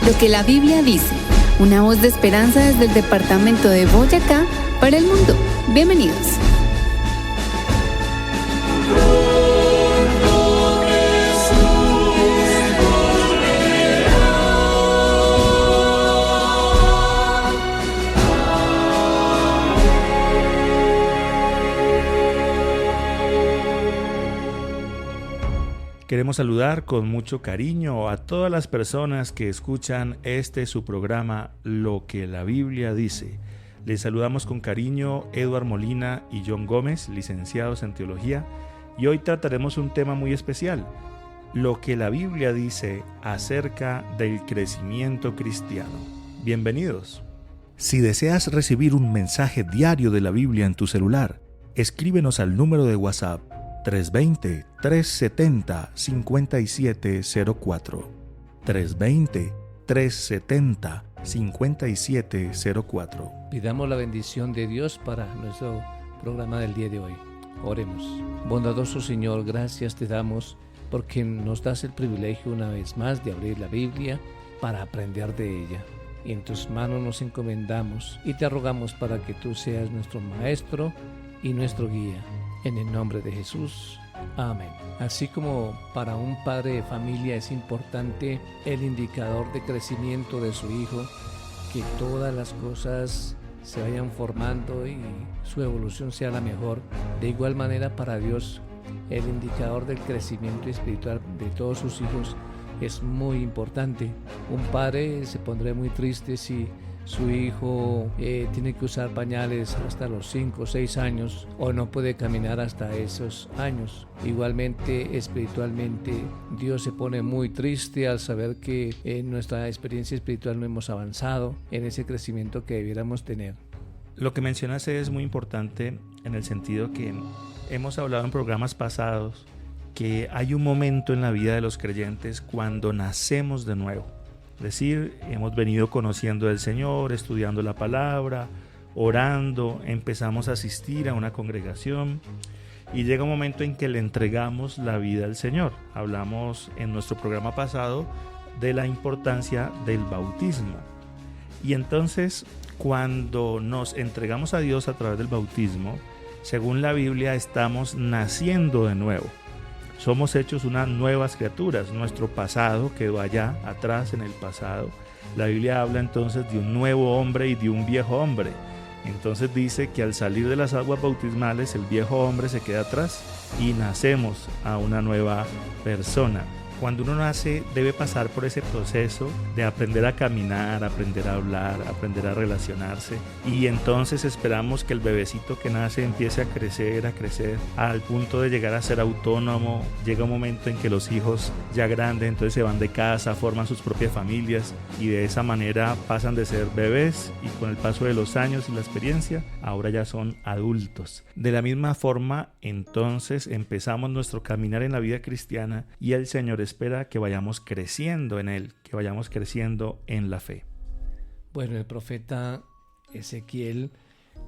Lo que la Biblia dice, una voz de esperanza desde el departamento de Boyacá para el mundo. Bienvenidos. Queremos saludar con mucho cariño a todas las personas que escuchan su programa Lo que la Biblia dice. Les saludamos con cariño Eduard Molina y John Gómez, licenciados en Teología, y hoy trataremos un tema muy especial, lo que la Biblia dice acerca del crecimiento cristiano. Bienvenidos. Si deseas recibir un mensaje diario de la Biblia en tu celular, escríbenos al número de WhatsApp 320-370-5704. 320-370-5704. Pidamos la bendición de Dios para nuestro programa del día de hoy. Oremos. Bondadoso Señor, gracias te damos porque nos das el privilegio una vez más de abrir la Biblia para aprender de ella. Y en tus manos nos encomendamos y te rogamos para que tú seas nuestro maestro y nuestro guía. En el nombre de Jesús. Amén. Así como para un padre de familia es importante el indicador de crecimiento de su hijo, que todas las cosas se vayan formando y su evolución sea la mejor, de igual manera para Dios el indicador del crecimiento espiritual de todos sus hijos es muy importante. Un padre se pondrá muy triste si su hijo tiene que usar pañales hasta los 5 o 6 años o no puede caminar hasta esos años. Igualmente, espiritualmente, Dios se pone muy triste al saber que en nuestra experiencia espiritual no hemos avanzado en ese crecimiento que debiéramos tener. Lo que mencionas es muy importante en el sentido que hemos hablado en programas pasados que hay un momento en la vida de los creyentes cuando nacemos de nuevo. Es decir, hemos venido conociendo al Señor, estudiando la palabra, orando, empezamos a asistir a una congregación y llega un momento en que le entregamos la vida al Señor. Hablamos en nuestro programa pasado de la importancia del bautismo. Y entonces, cuando nos entregamos a Dios a través del bautismo, según la Biblia, estamos naciendo de nuevo. Somos hechos unas nuevas criaturas. Nuestro pasado quedó allá atrás en el pasado. La Biblia habla entonces de un nuevo hombre y de un viejo hombre. Entonces dice que al salir de las aguas bautismales el viejo hombre se queda atrás y nacemos a una nueva persona. Cuando uno nace debe pasar por ese proceso de aprender a caminar, aprender a hablar, aprender a relacionarse, y entonces esperamos que el bebecito que nace empiece a crecer al punto de llegar a ser autónomo. Llega un momento en que los hijos ya grandes entonces se van de casa, forman sus propias familias y de esa manera pasan de ser bebés y con el paso de los años y la experiencia ahora ya son adultos. De la misma forma entonces empezamos nuestro caminar en la vida cristiana y el Señor espera que vayamos creciendo en Él, que vayamos creciendo en la fe. Bueno, el profeta Ezequiel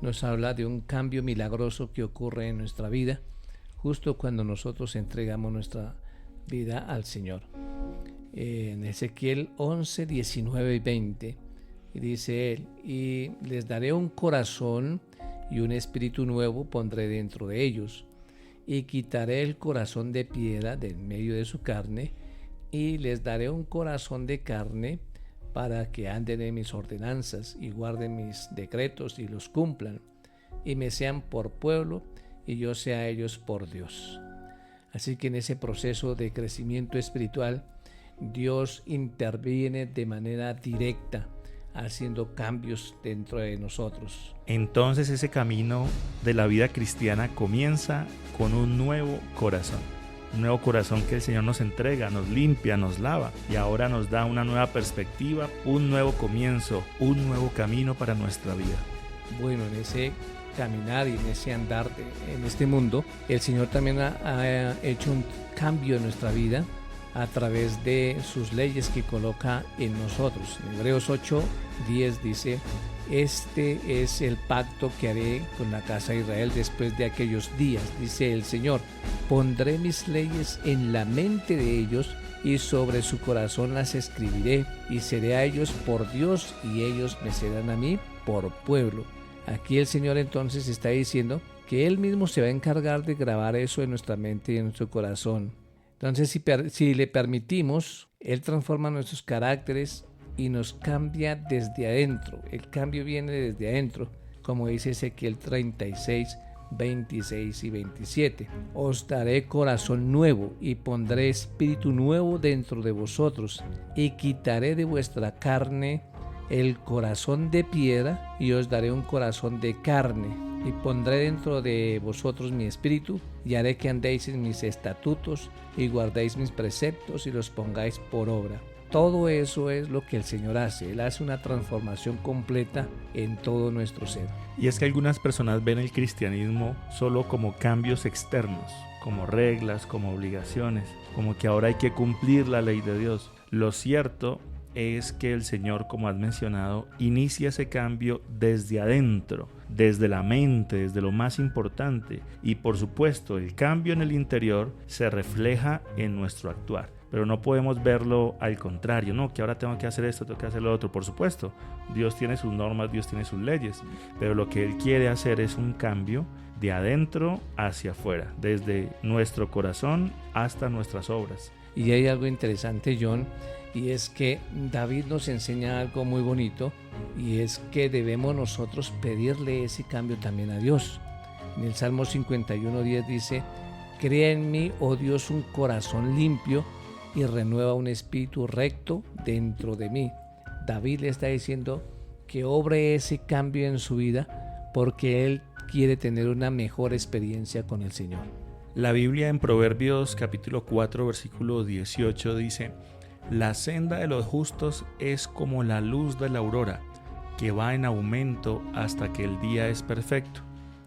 nos habla de un cambio milagroso que ocurre en nuestra vida justo cuando nosotros entregamos nuestra vida al Señor. En Ezequiel 11, 19 y 20 dice él: y les daré un corazón y un espíritu nuevo pondré dentro de ellos, y quitaré el corazón de piedra del medio de su carne, y les daré un corazón de carne para que anden en mis ordenanzas y guarden mis decretos y los cumplan, y me sean por pueblo y yo sea a ellos por Dios. Así que en ese proceso de crecimiento espiritual, Dios interviene de manera directa, haciendo cambios dentro de nosotros. Entonces ese camino de la vida cristiana comienza con un nuevo corazón que el Señor nos entrega, nos limpia, nos lava y ahora nos da una nueva perspectiva, un nuevo comienzo, un nuevo camino para nuestra vida. Bueno, en ese caminar y en ese andar en este mundo, el Señor también ha hecho un cambio en nuestra vida a través de sus leyes que coloca en nosotros. En Hebreos 8:10 dice: este es el pacto que haré con la casa de Israel después de aquellos días, dice el Señor. Pondré mis leyes en la mente de ellos y sobre su corazón las escribiré, y seré a ellos por Dios, y ellos me serán a mí por pueblo. Aquí el Señor entonces está diciendo que Él mismo se va a encargar de grabar eso en nuestra mente y en nuestro corazón. Entonces, si le permitimos, Él transforma nuestros caracteres y nos cambia desde adentro. El cambio viene desde adentro, como dice Ezequiel 36, 26 y 27. Os daré corazón nuevo y pondré espíritu nuevo dentro de vosotros, y quitaré de vuestra carne el corazón de piedra, y os daré un corazón de carne, y pondré dentro de vosotros mi espíritu, y haré que andéis en mis estatutos, y guardéis mis preceptos, y los pongáis por obra. Todo eso es lo que el Señor hace. Él hace una transformación completa en todo nuestro ser. Y es que algunas personas ven el cristianismo solo como cambios externos, como reglas, como obligaciones, como que ahora hay que cumplir la ley de Dios. Lo cierto es que el Señor, como has mencionado, inicia ese cambio desde adentro, desde la mente, desde lo más importante. Y por supuesto, el cambio en el interior se refleja en nuestro actuar. Pero no podemos verlo al contrario, no, que ahora tengo que hacer esto, tengo que hacer lo otro. Por supuesto, Dios tiene sus normas, Dios tiene sus leyes, pero lo que Él quiere hacer es un cambio de adentro hacia afuera, desde nuestro corazón hasta nuestras obras. Y hay algo interesante, John, y es que David nos enseña algo muy bonito, y es que debemos nosotros pedirle ese cambio también a Dios. En el Salmo 51:10 dice: crea en mí, oh Dios, un corazón limpio, y renueva un espíritu recto dentro de mí. David le está diciendo que obre ese cambio en su vida porque él quiere tener una mejor experiencia con el Señor. La Biblia en Proverbios capítulo 4 versículo 18 dice: la senda de los justos es como la luz de la aurora, que va en aumento hasta que el día es perfecto.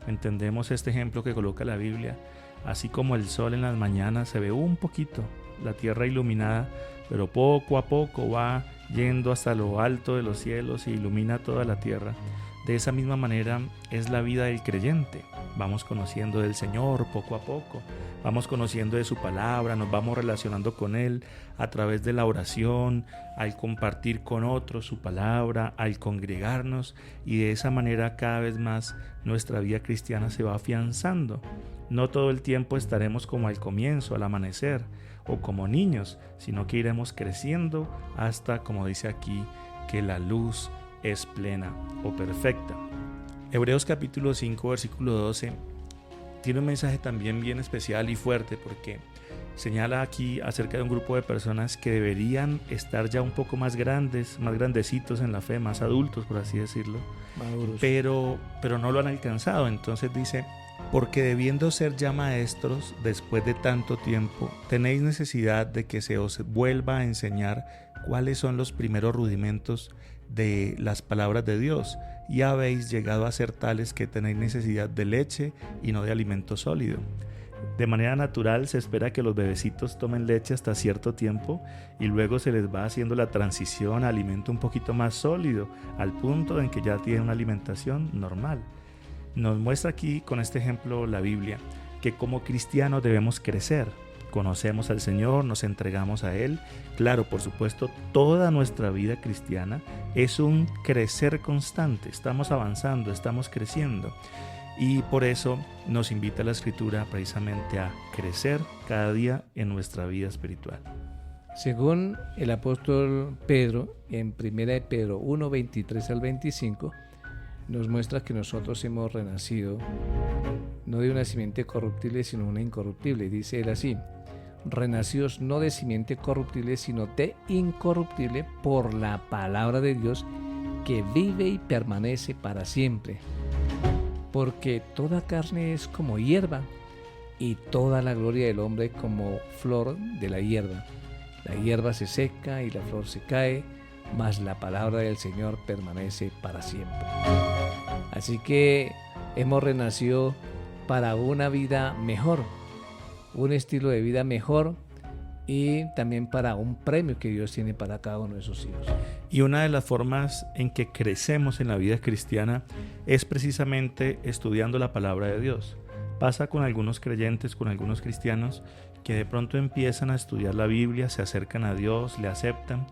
Entendemos este ejemplo que coloca la Biblia. Así como el sol en las mañanas se ve un poquito, la tierra iluminada, pero poco a poco va yendo hasta lo alto de los cielos y ilumina toda la tierra. De esa misma manera es la vida del creyente. Vamos conociendo del Señor poco a poco, vamos conociendo de su palabra, nos vamos relacionando con Él a través de la oración, al compartir con otros su palabra, al congregarnos, y de esa manera cada vez más nuestra vida cristiana se va afianzando. No todo el tiempo estaremos como al comienzo, al amanecer, o como niños, sino que iremos creciendo hasta, como dice aquí, que la luz es plena o perfecta. Hebreos capítulo 5 versículo 12 tiene un mensaje también bien especial y fuerte, porque señala aquí acerca de un grupo de personas que deberían estar ya un poco más grandes, más grandecitos en la fe, más adultos, por así decirlo, Maduros. pero no lo han alcanzado. Entonces dice: porque debiendo ser ya maestros después de tanto tiempo, tenéis necesidad de que se os vuelva a enseñar cuáles son los primeros rudimentos de las palabras de Dios, y habéis llegado a ser tales que tenéis necesidad de leche y no de alimento sólido. De manera natural se espera que los bebecitos tomen leche hasta cierto tiempo y luego se les va haciendo la transición a alimento un poquito más sólido, al punto en que ya tienen una alimentación normal. Nos muestra aquí con este ejemplo la Biblia que como cristianos debemos crecer. Conocemos al Señor, nos entregamos a Él. Claro, por supuesto, toda nuestra vida cristiana es un crecer constante. Estamos avanzando, estamos creciendo. Y por eso nos invita la Escritura precisamente a crecer cada día en nuestra vida espiritual. Según el apóstol Pedro, en 1 Pedro 1, 23 al 25, nos muestra que nosotros hemos renacido no de una simiente corruptible, sino una incorruptible. Dice él así: renacidos no de simiente corruptible, sino de incorruptible, por la palabra de Dios, que vive y permanece para siempre. Porque toda carne es como hierba, y toda la gloria del hombre como flor de la hierba. La hierba se seca y la flor se cae, mas la palabra del Señor permanece para siempre. Así que hemos renacido para una vida mejor, un estilo de vida mejor, y también para un premio que Dios tiene para cada uno de sus hijos. Y una de las formas en que crecemos en la vida cristiana es precisamente estudiando la palabra de Dios. Pasa con algunos creyentes, con algunos cristianos, que de pronto empiezan a estudiar la Biblia, se acercan a Dios, le aceptan,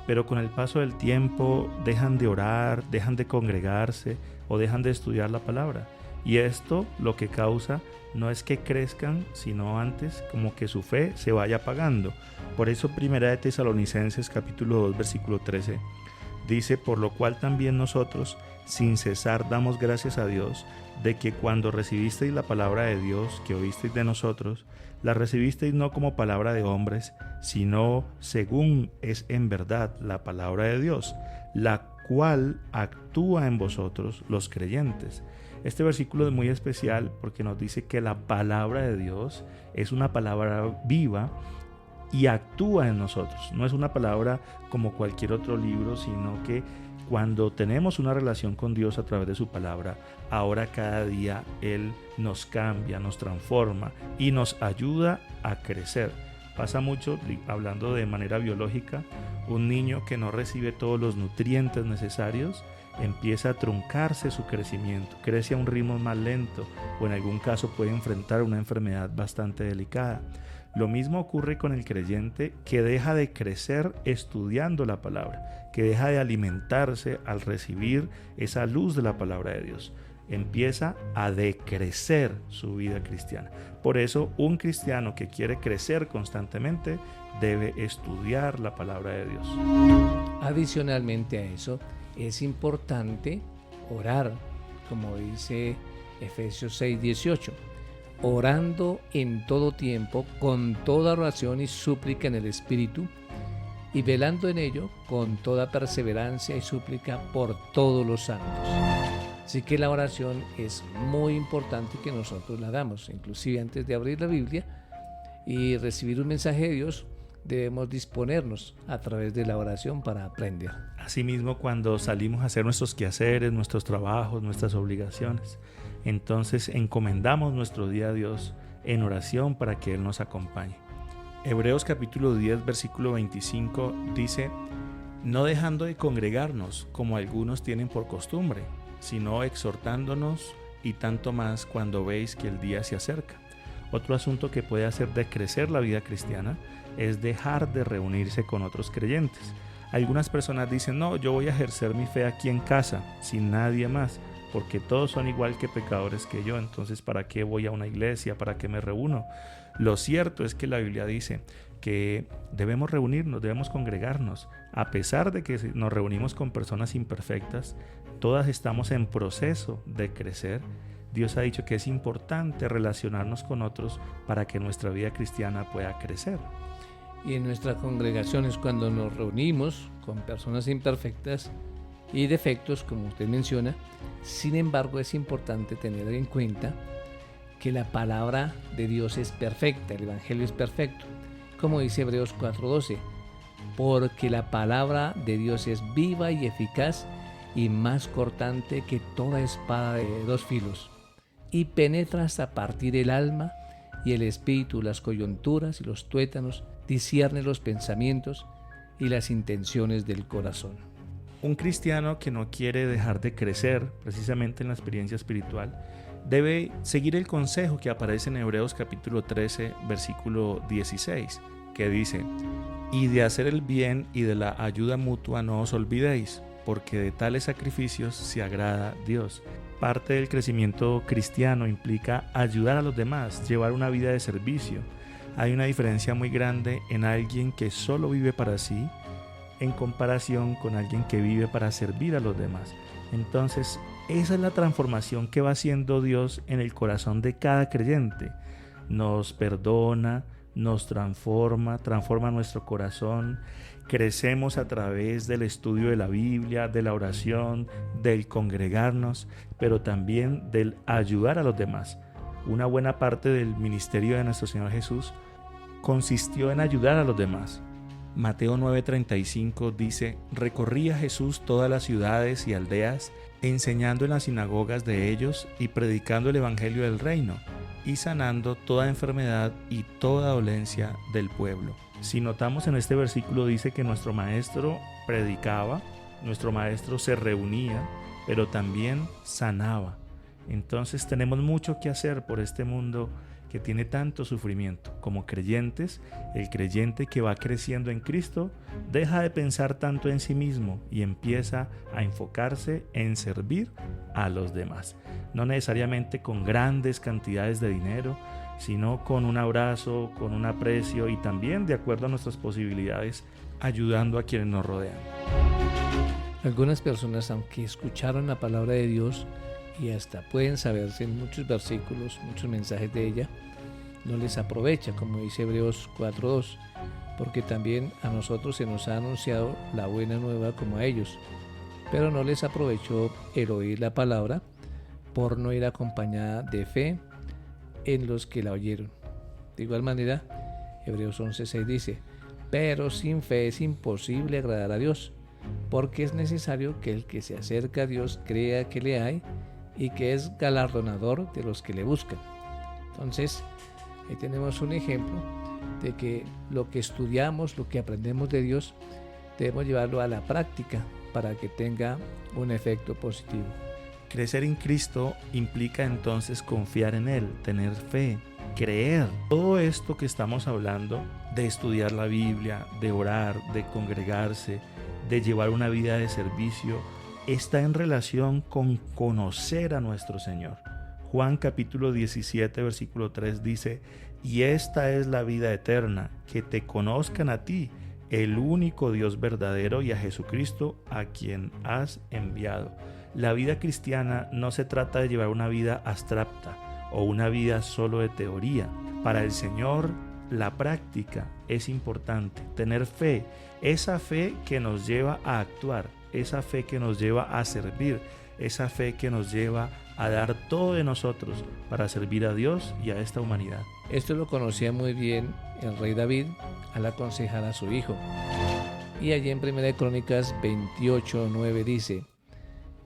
pero con el paso del tiempo dejan de orar, dejan de congregarse o dejan de estudiar la palabra. Y esto lo que causa no es que crezcan, sino antes como que su fe se vaya apagando. Por eso Primera de Tesalonicenses capítulo 2 versículo 13 dice: por lo cual también nosotros sin cesar damos gracias a Dios de que cuando recibisteis la palabra de Dios que oísteis de nosotros, la recibisteis no como palabra de hombres, sino según es en verdad la palabra de Dios, la cual actúa en vosotros los creyentes. Este versículo es muy especial porque nos dice que la palabra de Dios es una palabra viva y actúa en nosotros. No es una palabra como cualquier otro libro, sino que cuando tenemos una relación con Dios a través de su palabra, ahora cada día Él nos cambia, nos transforma y nos ayuda a crecer. Pasa mucho, hablando de manera biológica, un niño que no recibe todos los nutrientes necesarios, empieza a truncarse su crecimiento, crece a un ritmo más lento o en algún caso puede enfrentar una enfermedad bastante delicada. Lo mismo ocurre con el creyente que deja de crecer estudiando la palabra, que deja de alimentarse al recibir esa luz de la palabra de Dios. Empieza a decrecer su vida cristiana. Por eso, un cristiano que quiere crecer constantemente debe estudiar la palabra de Dios. Adicionalmente a eso, es importante orar, como dice Efesios 6:18. Orando en todo tiempo, con toda oración y súplica en el Espíritu, y velando en ello con toda perseverancia y súplica por todos los santos. Así que la oración es muy importante que nosotros la hagamos. Inclusive antes de abrir la Biblia y recibir un mensaje de Dios, debemos disponernos a través de la oración para aprender. Asimismo, cuando salimos a hacer nuestros quehaceres, nuestros trabajos, nuestras obligaciones, entonces encomendamos nuestro día a Dios en oración para que Él nos acompañe. Hebreos capítulo 10 versículo 25 dice: no dejando de congregarnos como algunos tienen por costumbre, sino exhortándonos, y tanto más cuando veis que el día se acerca. Otro asunto que puede hacer decrecer la vida cristiana es dejar de reunirse con otros creyentes. Algunas personas dicen: no, yo voy a ejercer mi fe aquí en casa, sin nadie más, porque todos son igual que pecadores que yo, entonces ¿para qué voy a una iglesia? ¿Para qué me reúno? Lo cierto es que la Biblia dice que debemos reunirnos, debemos congregarnos. A pesar de que nos reunimos con personas imperfectas, todas estamos en proceso de crecer. Dios ha dicho que es importante relacionarnos con otros para que nuestra vida cristiana pueda crecer. Y en nuestras congregaciones, cuando nos reunimos con personas imperfectas y defectos, como usted menciona, sin embargo es importante tener en cuenta que la palabra de Dios es perfecta, el Evangelio es perfecto, como dice Hebreos 4:12, porque la palabra de Dios es viva y eficaz y más cortante que toda espada de dos filos, y penetra hasta partir el alma y el espíritu, las coyunturas y los tuétanos, discierne los pensamientos y las intenciones del corazón. Un cristiano que no quiere dejar de crecer precisamente en la experiencia espiritual debe seguir el consejo que aparece en Hebreos capítulo 13 versículo 16, que dice: y de hacer el bien y de la ayuda mutua no os olvidéis, porque de tales sacrificios se agrada Dios. Parte del crecimiento cristiano implica ayudar a los demás, llevar una vida de servicio. Hay una diferencia muy grande en alguien que solo vive para sí en comparación con alguien que vive para servir a los demás. Entonces, esa es la transformación que va haciendo Dios en el corazón de cada creyente. Nos perdona, nos transforma nuestro corazón. Crecemos a través del estudio de la Biblia, de la oración, del congregarnos, pero también del ayudar a los demás. Una buena parte del ministerio de nuestro Señor Jesús consistió en ayudar a los demás. Mateo 9:35 dice: recorría Jesús todas las ciudades y aldeas, enseñando en las sinagogas de ellos y predicando el evangelio del reino, y sanando toda enfermedad y toda dolencia del pueblo. Si notamos en este versículo dice que nuestro maestro predicaba, nuestro maestro se reunía, pero también sanaba. Entonces tenemos mucho que hacer por este mundo que tiene tanto sufrimiento. Como creyentes, el creyente que va creciendo en Cristo deja de pensar tanto en sí mismo y empieza a enfocarse en servir a los demás. No necesariamente con grandes cantidades de dinero, sino con un abrazo, con un aprecio y también, de acuerdo a nuestras posibilidades, ayudando a quienes nos rodean. Algunas personas, aunque escucharon la palabra de Dios y hasta pueden saberse en muchos versículos, muchos mensajes de ella, no les aprovecha, como dice Hebreos 4:2, porque también a nosotros se nos ha anunciado la buena nueva como a ellos, pero no les aprovechó el oír la palabra por no ir acompañada de fe en los que la oyeron. De igual manera, Hebreos 11:6 dice: pero sin fe es imposible agradar a Dios, porque es necesario que el que se acerca a Dios crea que le hay y que es galardonador de los que le buscan. Entonces, ahí tenemos un ejemplo de que lo que estudiamos, lo que aprendemos de Dios, debemos llevarlo a la práctica para que tenga un efecto positivo. Crecer en Cristo implica entonces confiar en Él, tener fe, creer. Todo esto que estamos hablando, de estudiar la Biblia, de orar, de congregarse, de llevar una vida de servicio, está en relación con conocer a nuestro Señor. Juan capítulo 17 versículo 3 dice: y esta es la vida eterna, que te conozcan a ti, el único Dios verdadero, y a Jesucristo a quien has enviado. La vida cristiana no se trata de llevar una vida abstracta o una vida solo de teoría. Para el Señor, la práctica es importante, tener fe, esa fe que nos lleva a actuar, esa fe que nos lleva a servir, esa fe que nos lleva a dar todo de nosotros para servir a Dios y a esta humanidad. Esto lo conocía muy bien el rey David al aconsejar a su hijo. Y allí en 1 Crónicas 28:9 dice: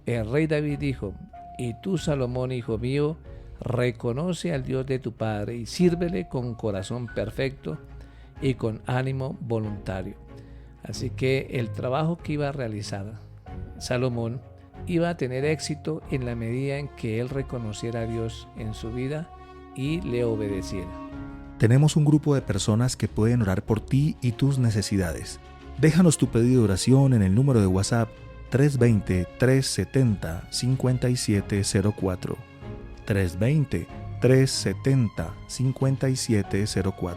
el rey David dijo: y tú, Salomón, hijo mío, reconoce al Dios de tu padre y sírvele con corazón perfecto y con ánimo voluntario. Así que el trabajo que iba a realizar Salomón iba a tener éxito en la medida en que él reconociera a Dios en su vida y le obedeciera. Tenemos un grupo de personas que pueden orar por ti y tus necesidades. Déjanos tu pedido de oración en el número de WhatsApp 320-370-5704. 320-370-5704.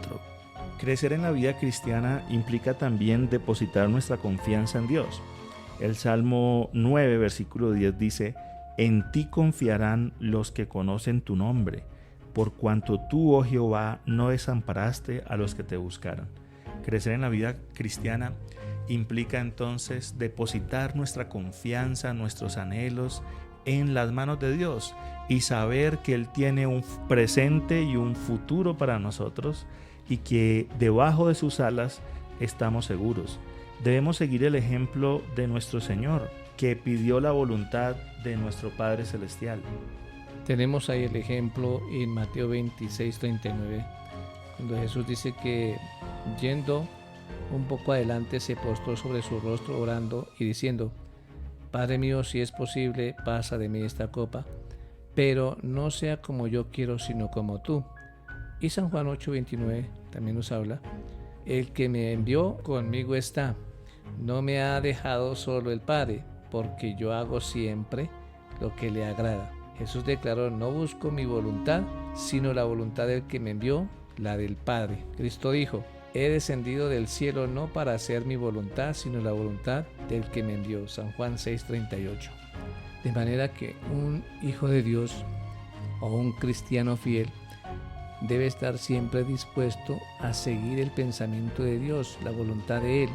Crecer en la vida cristiana implica también depositar nuestra confianza en Dios. El Salmo 9, versículo 10 dice: en ti confiarán los que conocen tu nombre, por cuanto tú, oh Jehová, no desamparaste a los que te buscaron. Crecer en la vida cristiana implica entonces depositar nuestra confianza, nuestros anhelos en las manos de Dios y saber que Él tiene un presente y un futuro para nosotros y que debajo de sus alas estamos seguros. Debemos seguir el ejemplo de nuestro Señor, que pidió la voluntad de nuestro Padre Celestial. Tenemos ahí el ejemplo en Mateo 26:39, cuando Jesús dice que yendo un poco adelante se postró sobre su rostro orando y diciendo: Padre mío, si es posible, pasa de mí esta copa, pero no sea como yo quiero, sino como tú. Y San Juan 8:29 también nos habla: el que me envió conmigo está, no me ha dejado solo el Padre, porque yo hago siempre lo que le agrada. Jesús declaró: no busco mi voluntad, sino la voluntad del que me envió, la del Padre. Cristo dijo: he descendido del cielo no para hacer mi voluntad, sino la voluntad del que me envió. San Juan 6:38. De manera que un hijo de Dios o un cristiano fiel debe estar siempre dispuesto a seguir el pensamiento de Dios, la voluntad de Él,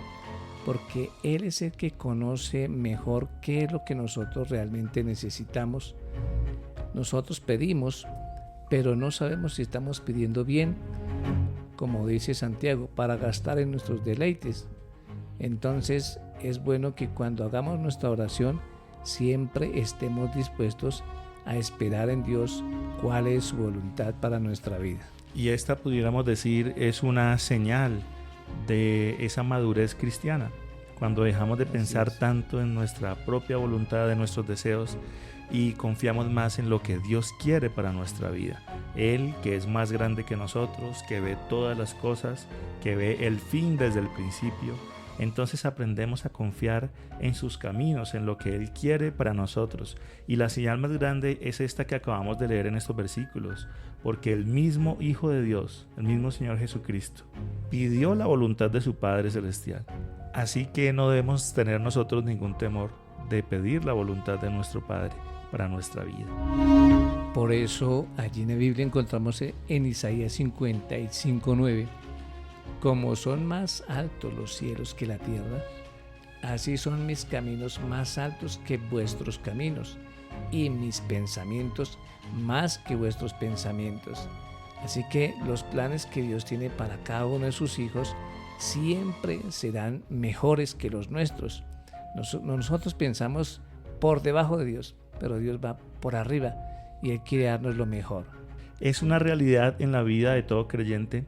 porque Él es el que conoce mejor qué es lo que nosotros realmente necesitamos. Nosotros pedimos, pero no sabemos si estamos pidiendo bien, como dice Santiago, para gastar en nuestros deleites. Entonces es bueno que cuando hagamos nuestra oración siempre estemos dispuestos a esperar en Dios cuál es su voluntad para nuestra vida. Y esta, pudiéramos decir, es una señal de esa madurez cristiana. cuando dejamos de Así pensar es. tanto en nuestra propia voluntad, en nuestros deseos, y confiamos más en lo que Dios quiere para nuestra vida. Él, que es más grande que nosotros, que ve todas las cosas, que ve el fin desde el principio, entonces aprendemos a confiar en sus caminos, en lo que Él quiere para nosotros. Y la señal más grande es esta que acabamos de leer en estos versículos, porque el mismo Hijo de Dios, el mismo Señor Jesucristo, pidió la voluntad de su Padre Celestial. Así que no debemos tener nosotros ningún temor de pedir la voluntad de nuestro Padre para nuestra vida. Por eso allí en la Biblia encontramos en Isaías 55:9: como son más altos los cielos que la tierra, así son mis caminos más altos que vuestros caminos, y mis pensamientos más que vuestros pensamientos. Así que los planes que Dios tiene para cada uno de sus hijos siempre serán mejores que los nuestros. Nosotros pensamos por debajo de Dios, pero Dios va por arriba y Él quiere darnos lo mejor. Es una realidad en la vida de todo creyente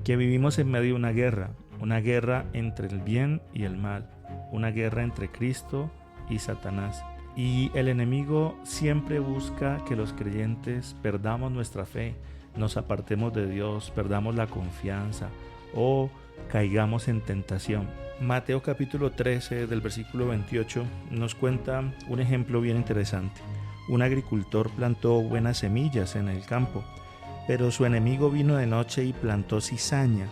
que vivimos en medio de una guerra entre el bien y el mal, una guerra entre Cristo y Satanás. Y el enemigo siempre busca que los creyentes perdamos nuestra fe, nos apartemos de Dios, perdamos la confianza o caigamos en tentación. Mateo capítulo 13 del versículo 28 nos cuenta un ejemplo bien interesante. Un agricultor plantó buenas semillas en el campo, pero su enemigo vino de noche y plantó cizaña.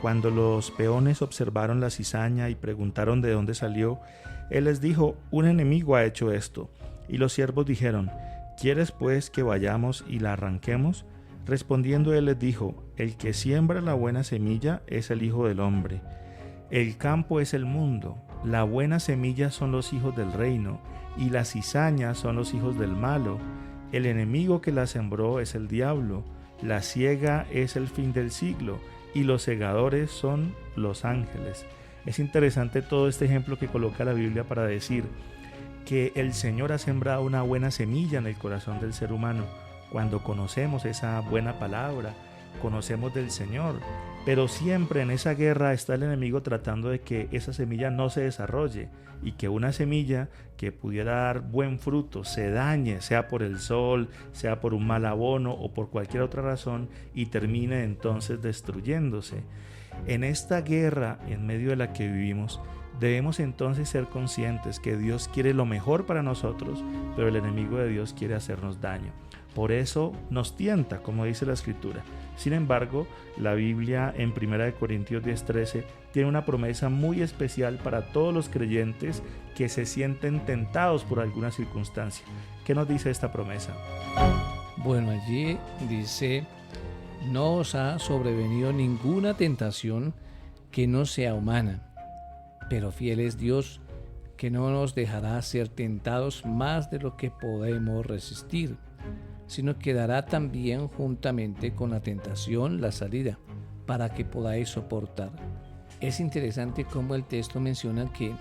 Cuando los peones observaron la cizaña y preguntaron de dónde salió, él les dijo: un enemigo ha hecho esto. Y los siervos dijeron: ¿quieres pues que vayamos y la arranquemos? Respondiendo él les dijo: el que siembra la buena semilla es el Hijo del Hombre. El campo es el mundo, la buena semilla son los hijos del reino, y la cizaña son los hijos del malo. El enemigo que la sembró es el diablo, la siega es el fin del siglo, y los segadores son los ángeles. Es interesante todo este ejemplo que coloca la Biblia para decir que el Señor ha sembrado una buena semilla en el corazón del ser humano. Cuando conocemos esa buena palabra, conocemos del Señor, pero siempre en esa guerra está el enemigo tratando de que esa semilla no se desarrolle y que una semilla que pudiera dar buen fruto se dañe, sea por el sol, sea por un mal abono o por cualquier otra razón, y termine entonces destruyéndose. En esta guerra en medio de la que vivimos, debemos entonces ser conscientes que Dios quiere lo mejor para nosotros, pero el enemigo de Dios quiere hacernos daño. Por eso nos tienta, como dice la Escritura. Sin embargo, la Biblia en 1 Corintios 10:13 tiene una promesa muy especial para todos los creyentes que se sienten tentados por alguna circunstancia. ¿Qué nos dice esta promesa? Bueno, allí dice: no os ha sobrevenido ninguna tentación que no sea humana, pero fiel es Dios, que no nos dejará ser tentados más de lo que podemos resistir, sino que dará también juntamente con la tentación la salida, para que podáis soportar. Es interesante cómo el texto menciona que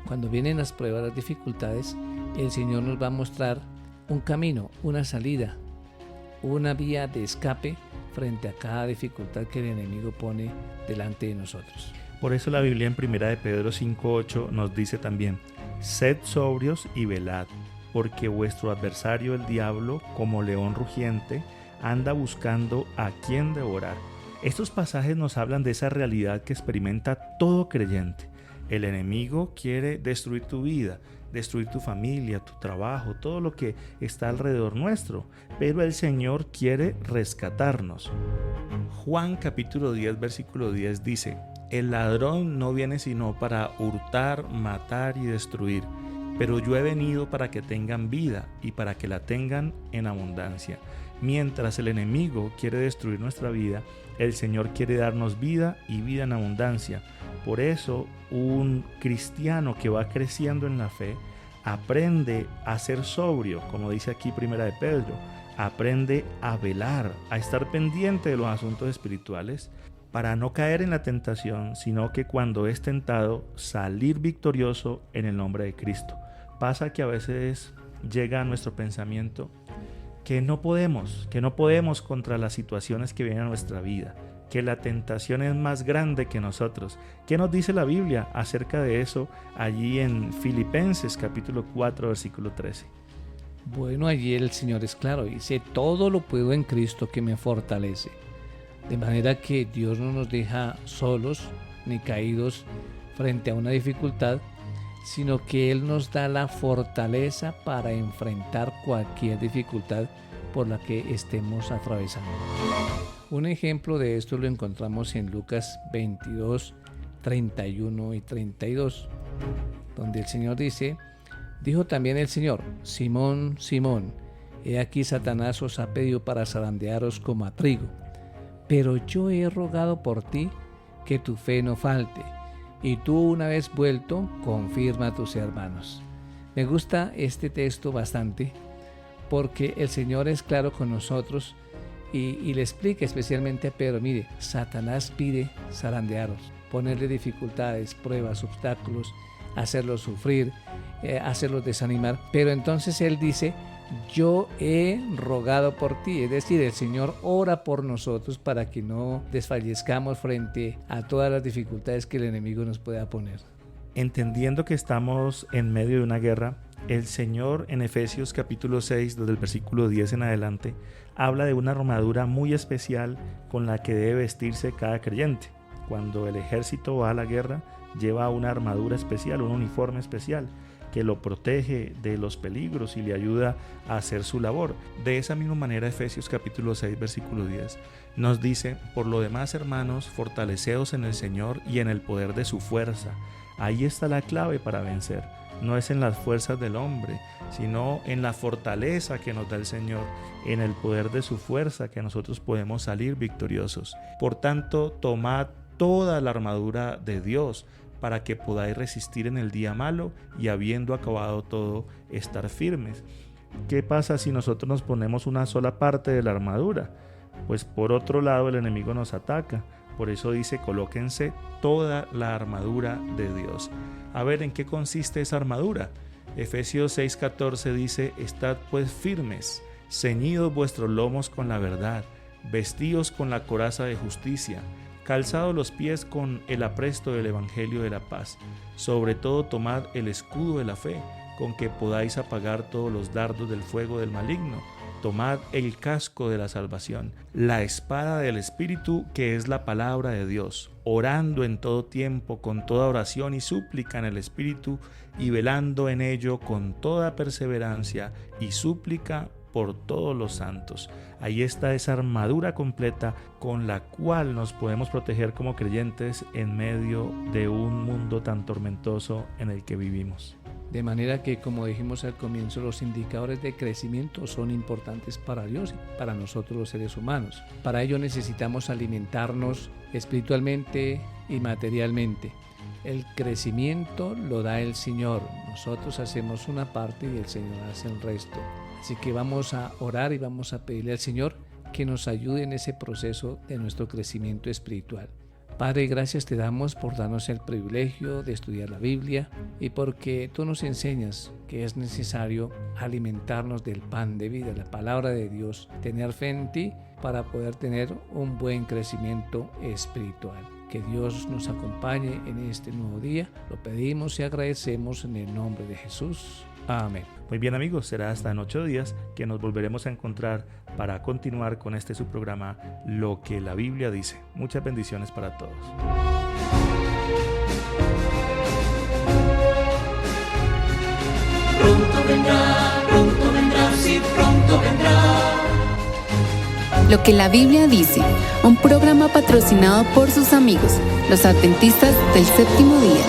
cuando vienen las pruebas, las dificultades, el Señor nos va a mostrar un camino, una salida, una vía de escape frente a cada dificultad que el enemigo pone delante de nosotros. Por eso la Biblia en 1 de Pedro 5:8 nos dice también: sed sobrios y velad, porque vuestro adversario el diablo, como león rugiente, anda buscando a quien devorar. Estos pasajes nos hablan de esa realidad que experimenta todo creyente. El enemigo quiere destruir tu vida, destruir tu familia, tu trabajo, todo lo que está alrededor nuestro, pero el Señor quiere rescatarnos. Juan capítulo 10 versículo 10 dice: el ladrón no viene sino para hurtar, matar y destruir, pero yo he venido para que tengan vida y para que la tengan en abundancia. Mientras el enemigo quiere destruir nuestra vida, el Señor quiere darnos vida y vida en abundancia. Por eso, un cristiano que va creciendo en la fe aprende a ser sobrio, como dice aquí 1 de Pedro, aprende a velar, a estar pendiente de los asuntos espirituales, para no caer en la tentación, sino que cuando es tentado, salir victorioso en el nombre de Cristo. Pasa que a veces llega a nuestro pensamiento que no podemos contra las situaciones que vienen a nuestra vida, que la tentación es más grande que nosotros. ¿Qué nos dice la Biblia acerca de eso allí en Filipenses capítulo 4 versículo 13? Bueno, allí el Señor es claro, dice: todo lo puedo en Cristo que me fortalece. De manera que Dios no nos deja solos ni caídos frente a una dificultad, sino que Él nos da la fortaleza para enfrentar cualquier dificultad por la que estemos atravesando. Un ejemplo de esto lo encontramos en Lucas 22, 31 y 32, donde el Señor dice: dijo también el Señor: Simón, Simón, he aquí Satanás os ha pedido para zarandearos como a trigo, pero yo he rogado por ti que tu fe no falte, y tú, una vez vuelto, confirma a tus hermanos. Me gusta este texto bastante porque el Señor es claro con nosotros y le explica especialmente a Pedro: mire, Satanás pide zarandearos, ponerle dificultades, pruebas, obstáculos, hacerlos sufrir, hacerlos desanimar, pero entonces Él dice: yo he rogado por ti, es decir, el Señor ora por nosotros para que no desfallezcamos frente a todas las dificultades que el enemigo nos pueda poner. Entendiendo que estamos en medio de una guerra, el Señor en Efesios capítulo 6, desde el versículo 10 en adelante, habla de una armadura muy especial con la que debe vestirse cada creyente. Cuando el ejército va a la guerra, lleva una armadura especial, un uniforme especial, que lo protege de los peligros y le ayuda a hacer su labor. De esa misma manera, Efesios capítulo 6, versículo 10, nos dice: por lo demás, hermanos, fortaleceos en el Señor y en el poder de su fuerza. Ahí está la clave para vencer. No es en las fuerzas del hombre, sino en la fortaleza que nos da el Señor, en el poder de su fuerza, que nosotros podemos salir victoriosos. Por tanto, tomad toda la armadura de Dios para que podáis resistir en el día malo y, habiendo acabado todo, estar firmes. ¿Qué pasa si nosotros nos ponemos una sola parte de la armadura? Pues por otro lado el enemigo nos ataca. Por eso dice: colóquense toda la armadura de Dios. A ver, ¿en qué consiste esa armadura? Efesios 6:14 dice: estad pues firmes, ceñidos vuestros lomos con la verdad, vestidos con la coraza de justicia, calzados los pies con el apresto del evangelio de la paz. Sobre todo tomad el escudo de la fe, con que podáis apagar todos los dardos del fuego del maligno. Tomad el casco de la salvación, la espada del Espíritu, que es la palabra de Dios, orando en todo tiempo con toda oración y súplica en el Espíritu, y velando en ello con toda perseverancia y súplica por todos los santos. Ahí está esa armadura completa con la cual nos podemos proteger como creyentes en medio de un mundo tan tormentoso en el que vivimos. De manera que, como dijimos al comienzo, los indicadores de crecimiento son importantes para Dios y para nosotros los seres humanos. Para ello necesitamos alimentarnos espiritualmente y materialmente. El crecimiento lo da el Señor. Nosotros hacemos una parte y el Señor hace el resto. Así que vamos a orar y vamos a pedirle al Señor que nos ayude en ese proceso de nuestro crecimiento espiritual. Padre, gracias te damos por darnos el privilegio de estudiar la Biblia y porque tú nos enseñas que es necesario alimentarnos del pan de vida, la palabra de Dios, tener fe en ti para poder tener un buen crecimiento espiritual. Que Dios nos acompañe en este nuevo día. Lo pedimos y agradecemos en el nombre de Jesús. Amén. Muy bien, amigos, será hasta en 8 días que nos volveremos a encontrar para continuar con este su programa Lo que la Biblia dice. Muchas bendiciones para todos. Pronto vendrá, sí, pronto vendrá. Lo que la Biblia dice, un programa patrocinado por sus amigos, los adventistas del séptimo día.